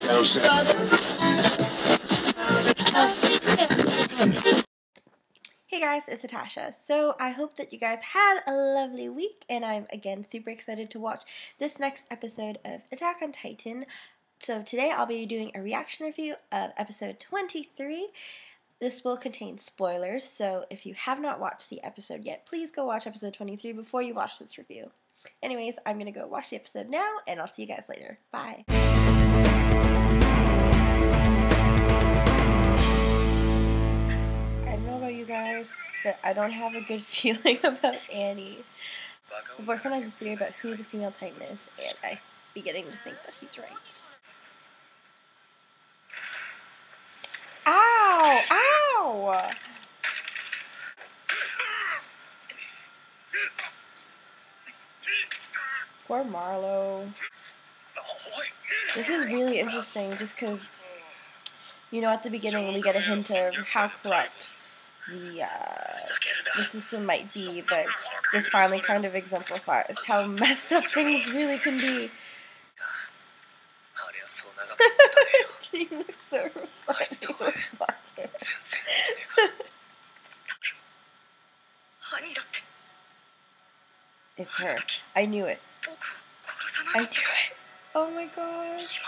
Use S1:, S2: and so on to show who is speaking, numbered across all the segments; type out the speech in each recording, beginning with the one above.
S1: Hey guys, it's Natasha. So I hope that you guys had a lovely week, and I'm again super excited to watch this next episode of Attack on Titan. So today I'll be doing a reaction review of episode 23. This will contain spoilers, so if you have not watched the episode yet, please go watch episode 23 before you watch this review. Anyways, I'm going to go watch the episode now, and I'll see you guys later. Bye! I don't know about you guys, but I don't have a good feeling about Annie. My boyfriend has a theory about who the female Titan is, and I'm beginning to think that he's right. Ow! Ow! Poor Marlo. This is really interesting just because, you know, at the beginning we get a hint of how corrupt the system might be, but this finally kind of exemplifies how messed up things really can be. She looks so funny. It's her. I knew it. I knew it. Oh my gosh.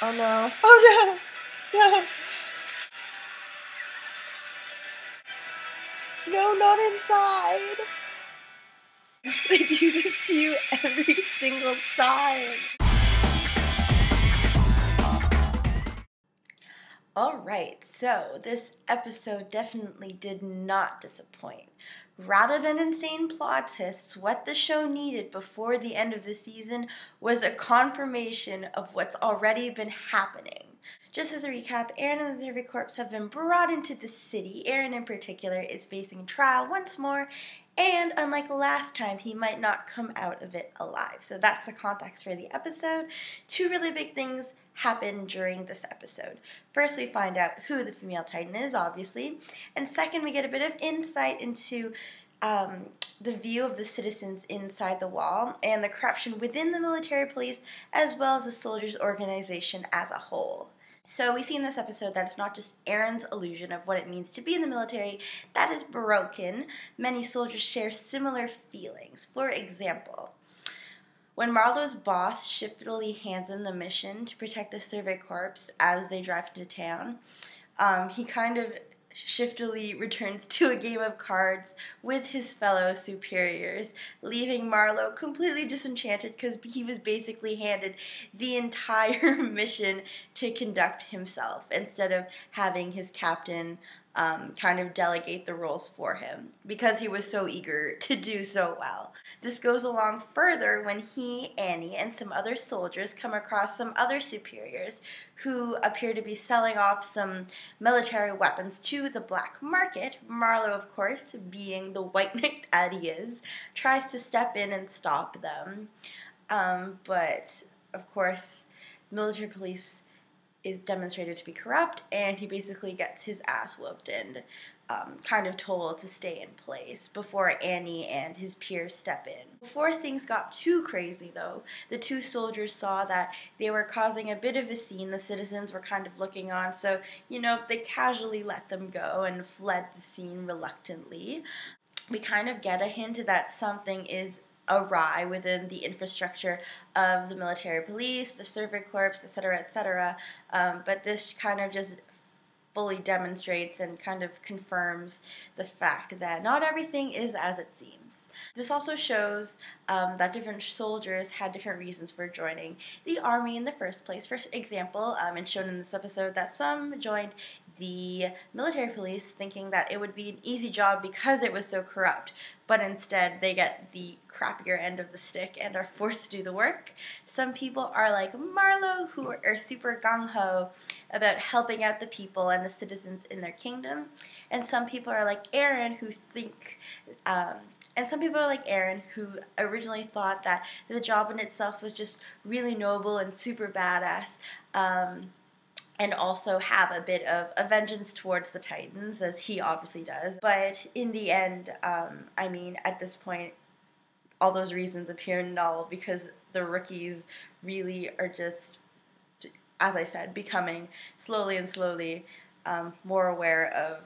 S1: Oh no. Oh no. No. No, not inside. They do this to you every single time. Alright, so this episode definitely did not disappoint. Rather than insane plot twists, what the show needed before the end of the season was a confirmation of what's already been happening. Just as a recap, Eren and the Zervi Corps have been brought into the city. Eren in particular is facing trial once more, and unlike last time, he might not come out of it alive. So that's the context for the episode. Two really big things happen during this episode. First, we find out who the female Titan is, obviously, and second, we get a bit of insight into the view of the citizens inside the wall and the corruption within the military police, as well as the soldiers' organization as a whole. So we see in this episode that it's not just Eren's illusion of what it means to be in the military that is broken. Many soldiers share similar feelings. For example, when Marlo's boss shiftily hands him the mission to protect the Survey Corps as they drive into town, he kind of shiftily returns to a game of cards with his fellow superiors, leaving Marlo completely disenchanted because he was basically handed the entire mission to conduct himself instead of having his captain kind of delegate the roles for him because he was so eager to do so well. This goes along further when he, Annie, and some other soldiers come across some other superiors who appear to be selling off some military weapons to the black market. Marlo, of course, being the white knight that he is, tries to step in and stop them. But, of course, military police is demonstrated to be corrupt, and he basically gets his ass whooped and kind of told to stay in place before Annie and his peers step in. Before things got too crazy, though, the two soldiers saw that they were causing a bit of a scene. The citizens were kind of looking on, so, you know, they casually let them go and fled the scene reluctantly. We kind of get a hint that something is awry within the infrastructure of the military police, the Survey Corps, etc., etc. But this kind of just fully demonstrates and kind of confirms the fact that not everything is as it seems. This also shows that different soldiers had different reasons for joining the army in the first place. For example, it's shown in this episode that some joined the military police thinking that it would be an easy job because it was so corrupt, but instead they get the crappier end of the stick and are forced to do the work. Some people are like Marlo, who are super gung-ho about helping out the people and the citizens in their kingdom, and some people are like Eren, who think and some people are like Eren, who originally thought that the job in itself was just really noble and super badass, and also have a bit of a vengeance towards the Titans, as he obviously does. But in the end, I mean, at this point, all those reasons appear null because the rookies really are just as I said, becoming slowly and slowly more aware of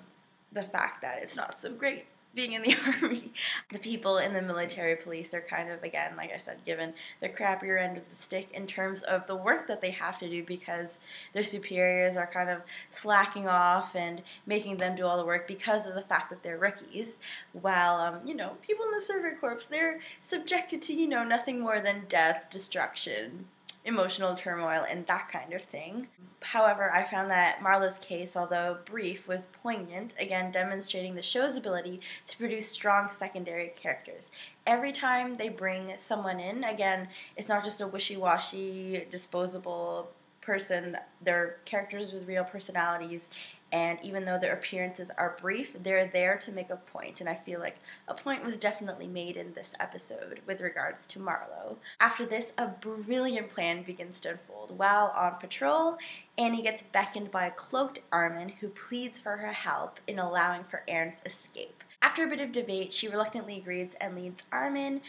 S1: the fact that it's not so great being in the army. The people in the military police are kind of, again, like I said, given the crappier end of the stick in terms of the work that they have to do because their superiors are kind of slacking off and making them do all the work because of the fact that they're rookies. While, people in the Survey Corps, they're subjected to, nothing more than death, destruction, emotional turmoil, and that kind of thing. However, I found that Marlowe's case, although brief, was poignant, again demonstrating the show's ability to produce strong secondary characters. Every time they bring someone in, again, it's not just a wishy-washy, disposable person. They're characters with real personalities, and even though their appearances are brief, they're there to make a point, and I feel like a point was definitely made in this episode with regards to Marlowe. After this, a brilliant plan begins to unfold. While on patrol, Annie gets beckoned by a cloaked Armin who pleads for her help in allowing for Aaron's escape. After a bit of debate, she reluctantly agrees and leads Armin,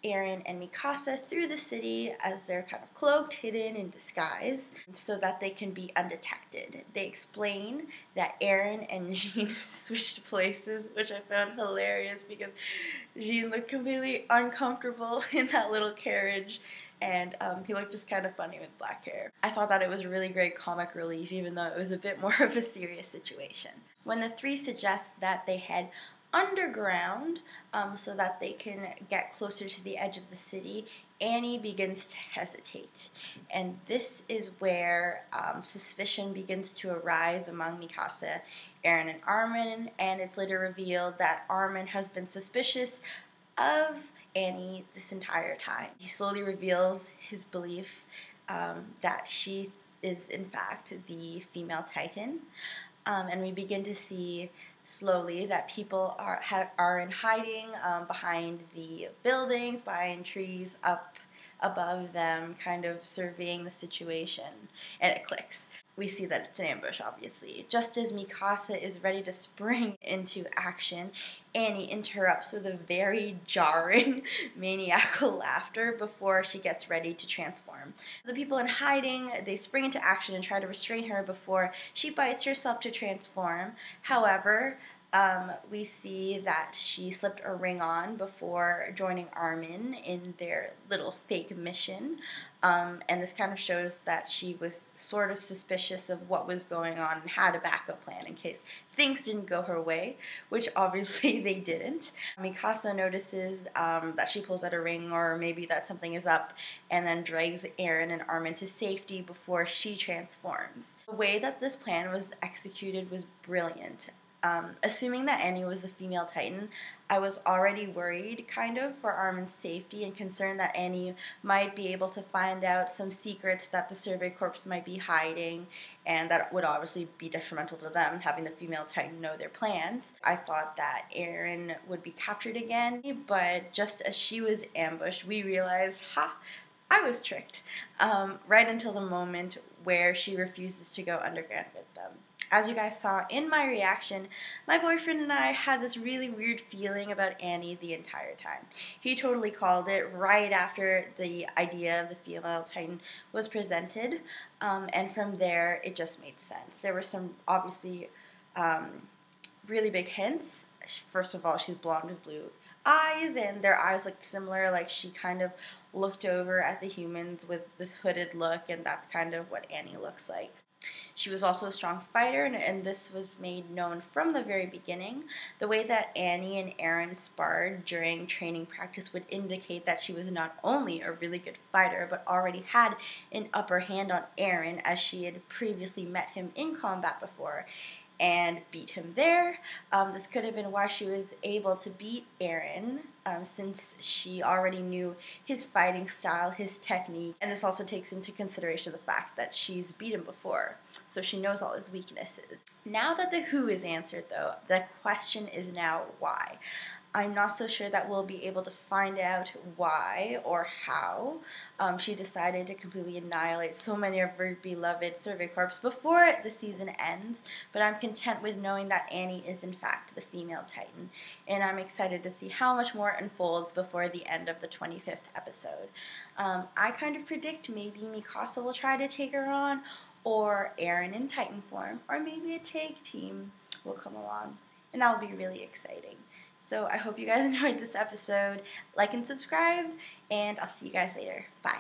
S1: Aaron, and Mikasa through the city as they're kind of cloaked, hidden, in disguise, so that they can be undetected. They explain that Aaron and Jean switched places, which I found hilarious because Jean looked completely uncomfortable in that little carriage, and he looked just kind of funny with black hair. I thought that it was really great comic relief, even though it was a bit more of a serious situation. When the three suggest that they head underground so that they can get closer to the edge of the city, Annie begins to hesitate. And this is where suspicion begins to arise among Mikasa, Aaron, and Armin, and it's later revealed that Armin has been suspicious of Annie this entire time. He slowly reveals his belief that she is in fact the female Titan, and we begin to see slowly that people are in hiding behind the buildings, behind trees, up above them, kind of surveying the situation, and it clicks. We see that it's an ambush, obviously. Just as Mikasa is ready to spring into action, Annie interrupts with a very jarring, maniacal laughter before she gets ready to transform. The people in hiding, they spring into action and try to restrain her before she bites herself to transform. However, we see that she slipped a ring on before joining Armin in their little fake mission, and this kind of shows that she was sort of suspicious of what was going on and had a backup plan in case things didn't go her way, which obviously they didn't. Mikasa notices that she pulls out a ring, or maybe that something is up, and then drags Aaron and Armin to safety before she transforms. The way that this plan was executed was brilliant. Assuming that Annie was a female Titan, I was already worried, kind of, for Armin's safety and concerned that Annie might be able to find out some secrets that the Survey Corps might be hiding, and that would obviously be detrimental to them, having the female Titan know their plans. I thought that Aaron would be captured again, but just as she was ambushed, we realized, I was tricked, right until the moment where she refuses to go underground with them. As you guys saw in my reaction, my boyfriend and I had this really weird feeling about Annie the entire time. He totally called it right after the idea of the female Titan was presented, and from there it just made sense. There were some obviously really big hints. First of all, she's blonde with blue eyes, and their eyes looked similar, like she kind of looked over at the humans with this hooded look, and that's kind of what Annie looks like. She was also a strong fighter, and this was made known from the very beginning. The way that Annie and Aaron sparred during training practice would indicate that she was not only a really good fighter, but already had an upper hand on Aaron, as she had previously met him in combat before and beat him there. This could have been why she was able to beat Aaron, since she already knew his fighting style, his technique, and this also takes into consideration the fact that she's beat him before, so she knows all his weaknesses. Now that the who is answered, though, the question is now why. I'm not so sure that we'll be able to find out why or how she decided to completely annihilate so many of her beloved Survey Corps before the season ends, but I'm content with knowing that Annie is in fact the female Titan, and I'm excited to see how much more unfolds before the end of the 25th episode. I kind of predict maybe Mikasa will try to take her on, or Eren in Titan form, or maybe a tag team will come along, and that will be really exciting. So I hope you guys enjoyed this episode. Like and subscribe, and I'll see you guys later. Bye.